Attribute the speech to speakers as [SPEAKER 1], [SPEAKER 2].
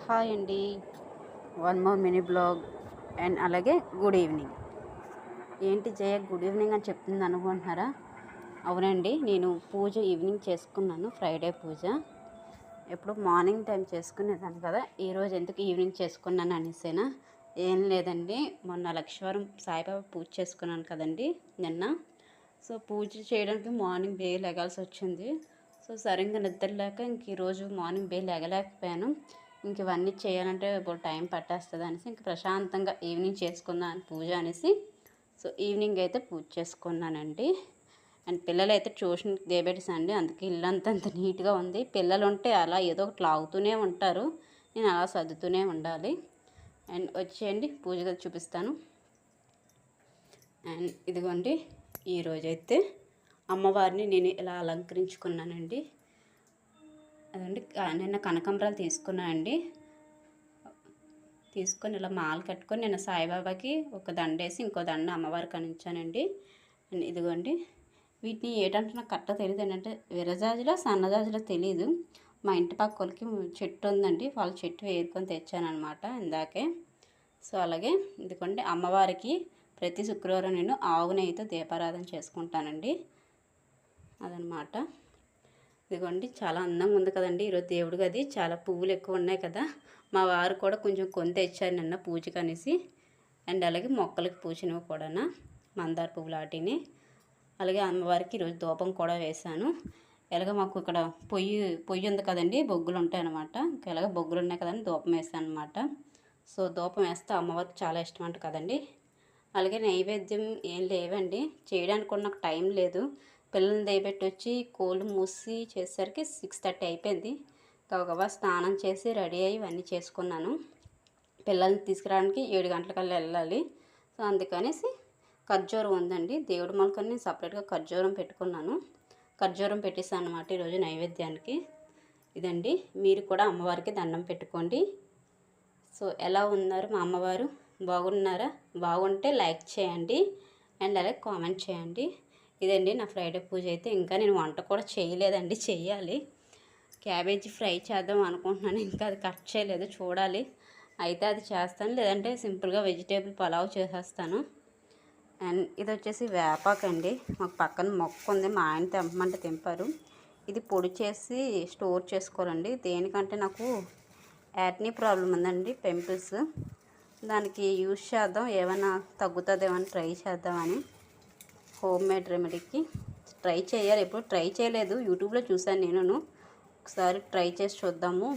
[SPEAKER 1] Hi అండి. One more mini blog and అలాగే good evening. ఏంటి జయ గుడ్ ఈవినింగ్ అని చెప్తుంది అనుకుంటున్నారా? అవునండి, నేను పూజ ఈవినింగ్ చేసుకున్నాను. ఫ్రైడే పూజ ఎప్పుడు మార్నింగ్ టైం చేసుకునేదాన్ని కదా, ఈరోజు ఎందుకు ఈవినింగ్ చేసుకున్నాను అనేసేనా? ఏం లేదండి, మొన్న లక్ష్మీవారం సాయిబాబా పూజ చేసుకున్నాను కదండి నిన్న. సో పూజ చేయడానికి మార్నింగ్ బే లెగాల్సి వచ్చింది. సో సరిగ్గా నిద్ర లేక ఇంక ఈరోజు మార్నింగ్ బే లెగలేకపోయాను. ఇంక ఇవన్నీ చేయాలంటే ఇప్పుడు టైం పట్టేస్తుంది అనేసి ఇంక ప్రశాంతంగా ఈవినింగ్ చేసుకుందాం పూజ అనేసి సో ఈవినింగ్ అయితే పూజ చేసుకున్నానండి. అండ్ పిల్లలు అయితే ట్యూషన్కి దేబెట్టేసండి, అందుకే ఇల్లు అంత నీట్గా ఉంది. పిల్లలు ఉంటే అలా ఏదో ఒకటి లాగుతూనే ఉంటారు, నేను అలా సర్దుతూనే ఉండాలి. అండ్ వచ్చేయండి పూజ గది చూపిస్తాను. అండ్ ఇదిగోండి, ఈరోజైతే అమ్మవారిని నేను ఇలా అలంకరించుకున్నానండి. అదండి నిన్న కనకాంబరాలు తీసుకున్నానండి. తీసుకొని ఇలా మాల కట్టుకొని నేను సాయిబాబాకి ఒక దండ వేసి ఇంకో దండ అమ్మవారికి అందించానండి. అండ్ ఇదిగోండి, వీటిని ఏంటంటే నాకు కరెక్ట్గా తెలియదు. ఏంటంటే విరజాజులో సన్నజాజులో తెలీదు. మా ఇంటి పక్క వాళ్ళకి చెట్టు ఉందండి, వాళ్ళ చెట్టు వేరుకొని తెచ్చానమాట ఇందాకే. సో అలాగే ఇదిగోండి, అమ్మవారికి ప్రతి శుక్రవారం నేను ఆవు నెయ్యితో దీపారాధన చేసుకుంటానండి. అదనమాట. ఇదిగోండి, చాలా అందంగా ఉంది కదండి ఈరోజు దేవుడి గది. చాలా పువ్వులు ఎక్కువ ఉన్నాయి కదా, మా వారు కూడా కొంచెం కొని తెచ్చారు నిన్న పూజకి అనేసి. అండ్ అలాగే మొక్కలకి పూసినవి కూడా మందార పువ్వులు వాటిని. అలాగే అమ్మవారికి ఈరోజు ధూపం కూడా వేశాను. ఎలాగ మాకు ఇక్కడ పొయ్యి ఉంది కదండి, బొగ్గులు ఉంటాయి అన్నమాట. ఇంకా ఎలాగ బొగ్గులు ఉన్నాయి కదండి, ధూపం వేసాను అనమాట. సో ధూపం వేస్తే అమ్మవారికి చాలా ఇష్టం అంట కదండి. అలాగే నైవేద్యం ఏం లేవండి చేయడానికి కూడా నాకు టైం లేదు. పిల్లల్ని దయపెట్టి వచ్చి కోళ్ళు మూసి చేసేసరికి 6:30 అయిపోయింది. గబగబా స్నానం చేసి రెడీ అయ్యి ఇవన్నీ చేసుకున్నాను. పిల్లల్ని తీసుకురావడానికి 7 గంటలకల్లా వెళ్ళాలి. సో అందుకనేసి ఖర్జూరం ఉందండి, దేవుడి మొలకని నేను సపరేట్గా ఖర్జూరం పెట్టుకున్నాను. ఖర్జూరం పెట్టేసాను అనమాట ఈరోజు నైవేద్యానికి. ఇదండి, మీరు కూడా అమ్మవారికి దండం పెట్టుకోండి. సో ఎలా ఉన్నారు మా అమ్మవారు? బాగున్నారా? బాగుంటే లైక్ చేయండి అండ్ అలాగే కామెంట్ చేయండి. ఇదండి నా ఫ్రైడే పూజ అయితే. ఇంకా నేను వంట కూడా చేయలేదండి, చెయ్యాలి. క్యాబేజీ ఫ్రై చేద్దాం అనుకుంటున్నాను, ఇంకా అది కట్ చేయలేదు, చూడాలి. అయితే అది చేస్తాను, లేదంటే సింపుల్గా వెజిటేబుల్ పలావ్ చేసేస్తాను. అండ్ ఇది వచ్చేసి వేపాకండి, మాకు పక్కన మొక్క ఉంది, మా ఆయన తెంపమంటే తెంపారు. ఇది పొడి చేసి స్టోర్ చేసుకోవాలండి. దేనికంటే నాకు యాక్నీ ప్రాబ్లం ఉందండి, పింపుల్స్. దానికి యూజ్ చేద్దాం, ఏమైనా తగ్గుతుందేమని ట్రై చేద్దామని హోమ్ మేడ్ రెమెడీకి ట్రై చేయాలి. ఎప్పుడు ట్రై చేయలేదు, యూట్యూబ్లో చూసాను నేను. ఒకసారి ట్రై చేసి చూద్దాము.